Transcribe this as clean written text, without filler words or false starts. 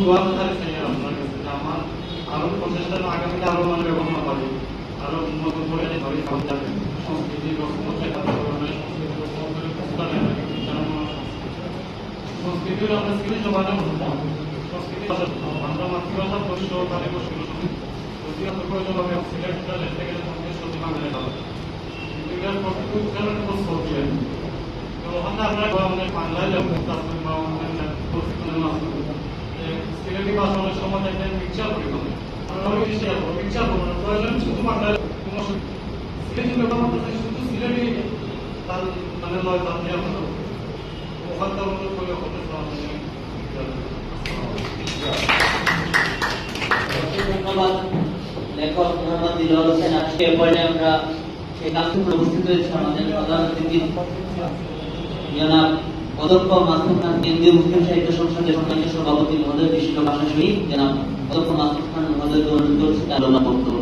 দোয়া করে চাই আপনার কাছে যে আমার আরো প্রচেষ্টা আগামীতে আরো মানে ব্যবহার পারি, আরো উন্নত করে ভাবে কাজ যাবে সংস্কৃতি সংস্কৃতির আমরা স্কিল জমানো সংস্কৃতি আমরা মাতৃভাষা পরিষ্ঠ তাহলে প্রয়োজন হবে সিলেক্টটা লেখতে গেলে তোমাকে সত্যি বাংলা লেখা হবে, কিন্তু এটার প্রকৃত উচ্চারণে কোনো স্কোপ দিবেন। তো ওখানে আপনারা আমাদের বাংলায় লেখক আসবেন বা অন্যান্য প্রশিক্ষণের মাধ্যমে সিলেটি ভাষা অনেক সময় দেখবেন পিকচার করে বলে আমরা অনেক শেয়ার করবো, পিকচার করবো না, প্রয়োজন শুধু বাংলায় কোনো সিলেটি ব্যবহার করতে শুধু সিলেটি তার মানে লয় তার দিয়ে আমরা ওখান থেকে করে হতে ধন্যবাদ লেখক মোহাম্মদ দিলওয়ার হোসেন। আজকে পর্যায়ে আমরা সেই কার্যক্রমে উপস্থিত হয়েছে আমাদের প্রধান অতিথি জনাব অধ্যক্ষ মাসুদ খান, কেন্দ্রীয় মুসলিম সাহিত্য সংসদের সম্মানিত সভাপতি মহোদয়, বিশিষ্ট ভাষা শহীদ জনাব অধ্যক্ষ মাসুদ খান মহোদয়কে অনুরোধ করছি তার বক্তব্য